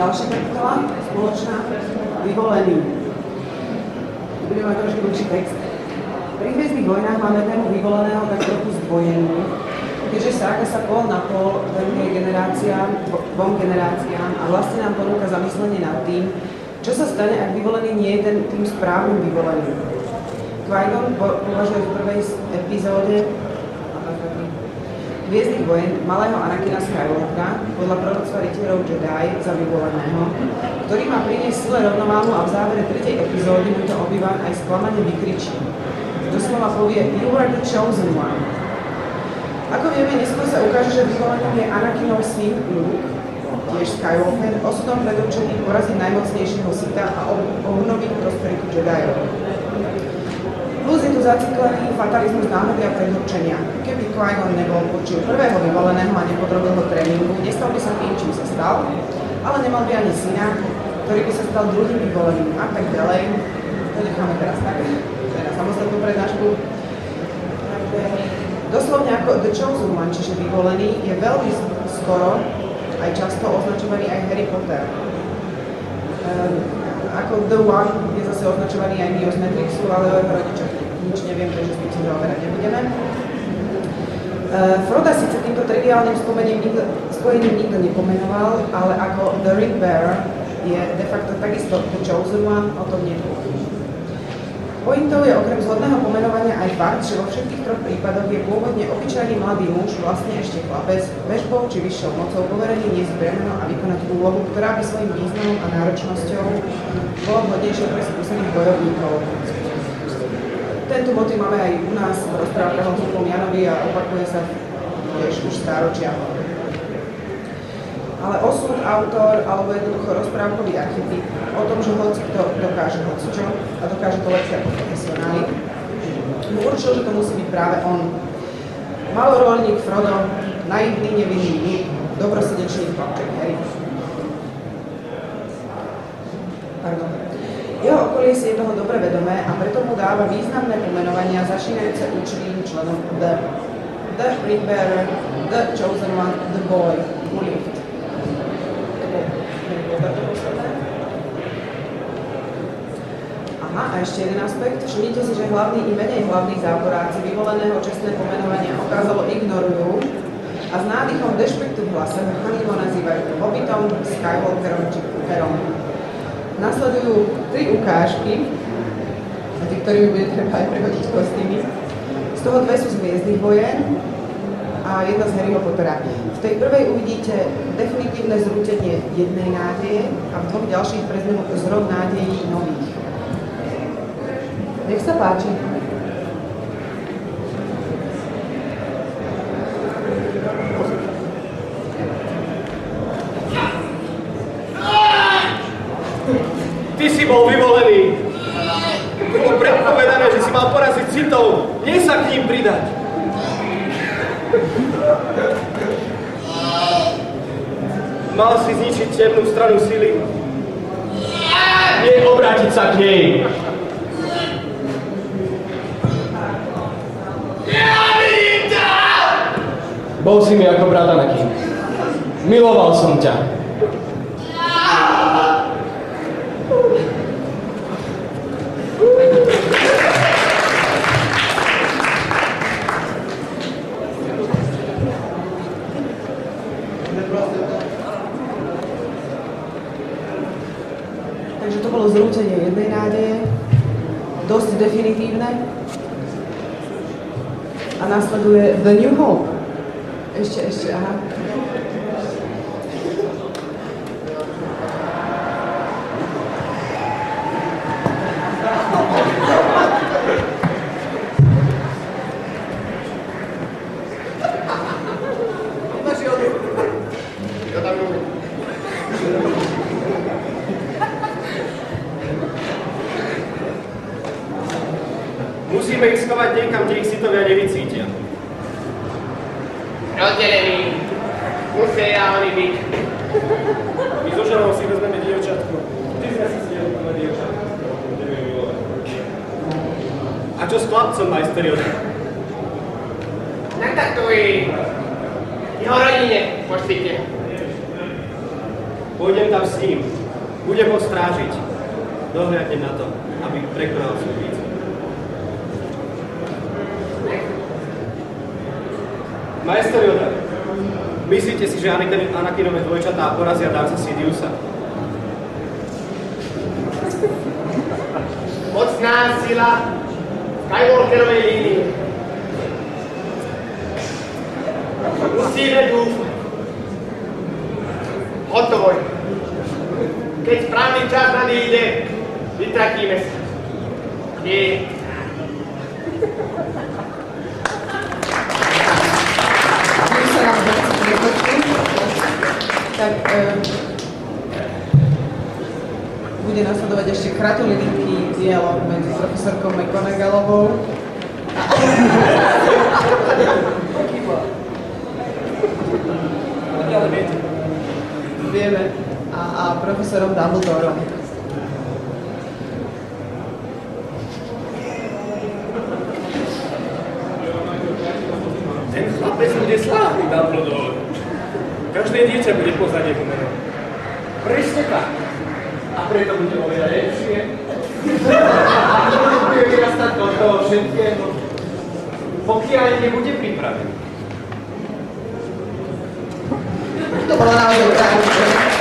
ďalšia kapitola, spoločná, vyvolený. Budeme mať trošku dlhší text. Pri Hviezdnych vojnách máme tému vyvoleného tak trochu zdvojenú, keďže Saga sa pol na pol venuje dvom generáciám a vlastne nám ponúka zamyslenie nad tým, čo sa stane, ak vyvolený nie je tým správnym vyvoleným. Qui-Gon považuje v prvej epizóde Hviezdnych vojen malého Anakina Skywalkera podľa proroctva rytierov Jedi za vyvoleného, ktorý má priniesť sile rovnováhu a v závere tretej epizódy mu to Obi-Wan aj sklamane vykričí. Doslova povie "You are the chosen one". Ako vieme, neskôr sa ukáže, že vyvolením je Anakinov syn Luke, tiež Skywalker, osudom predurčený poraziť najmocnejšieho Sitha a obnoviť prosperitu Jediov. Plus je tu zaciklený fatalizmus náhody a predurčenia. Keby Qui-Gon nebol počul prvého vyvoleného a nepodrobil ho tréningu, nestal by sa tým, čím sa stal, ale nemal by ani syna, ktorý by sa stal druhým vyvoleným a tak ďalej. To necháme teraz tak, na samostatnú prednášku. Doslovne ako The Chosen One, čiže vyvolený, je veľmi skoro aj často označovaný aj Harry Potter. Ako The One je zase označovaný aj Neo z Matrixu, ale o jeho rodičoch nič neviem, takže s tým sa zaoberať nebudeme. Froda síce týmto triviálnym spojením nikto nepomenoval, ale ako The Ring Bearer je de facto takisto The Chosen One, o tom nie je pochyb. Pointou je okrem zhodného pomenovania aj fakt, že vo všetkých troch prípadoch je pôvodne obyčajný mladý muž, vlastne ešte chlapec, vežbou či vyššou mocou poverený niesť bremeno a vykonať úlohu, ktorá by svojím významom a náročnosťou bola vhodnejšia pre skúsených bojovníkov. Tento motív máme aj u nás v rozprávkach o Hlupom Janovi a opakuje sa tiež už stáročia. Ale osud, autor alebo jednoducho rozprávkový archetyp o tom, že hoci kto dokáže hocičo a dokáže to lepšie ako profesionáli, mu určil, že to musí byť práve on. Malorolník Frodo, naivný, nevinný, dobrosrdečný chlapček Harry. Jeho okolie si je toho dobre vedomé a preto mu dáva významné pomenovania začínajúce určitým členom The Ring Bearer, The Chosen One, The Boy, Who Lived. Aha, a ešte jeden aspekt. Všimnite si, že hlavní i menej hlavní záporáci vyvoleného čestné pomenovania okázalo ignorujú a s nádychom dešpektu v hlase Haniho nazývajú Hobbitom, Skywalkerom či Cooperom. Nasledujú 3 ukážky, a tí, ktorými bude treba aj prehodiť kostýmy. Z toho 2 sú z Hviezdnych vojen a jedna z Harryho Pottera. V tej prvej uvidíte definitívne zrútenie jednej nádeje a v 2 ďalších preznú zrod nádejí nových. Nech sa páči. Ty si bol vyvolený. Bolo predpovedané, že si mal poraziť Sithov, nie sa k ním pridať. Mal si zničiť temnú stranu sily. Nie obrátiť sa k nej. Bol si mi ako brat Anakin. Miloval som ťa. Takže to bolo zrútenie jednej nádeje, dosť definitívne. A nasleduje The New Hope. Ešte, aha. Musíme ich schovať niekam, kde ich Sithovia nevycítia. Rozdelený. Musia oni byť. My so ženou si vezmeme dievčatko. Ty si asi si vezmeme dievčatko. A čo s chlapcom, majster Yoda? Na Tatooine. Jeho rodine pošlite. Pôjdem tam s ním. Budem ho strážiť. Dohľadnem na to, aby prekonal svoj výcvik. Majster Yoda, myslíte si, že Anakinové dvojčatá porazia Dartha Sidiousa? Mocná sila Skywalkerovej línii. Musíme dúfať. Hotovo je. Keď správny čas nadíde, vytratíme sa. Nie. Keď sa nám veci prepočí, tak bude nasledovať ešte kratolinný dialog medzi profesorkou McGonagallovou vieme, a profesorom Dumbledorom. Ten chlapec bude slávny, Dumbledore. Každé dieťa bude poznať jeho meno. Presne tak. A preto bude oveľa lepšie. Bude vyrastať do toho všetkého, pokiaľ nebude pripravený. To bolo naozaj tak.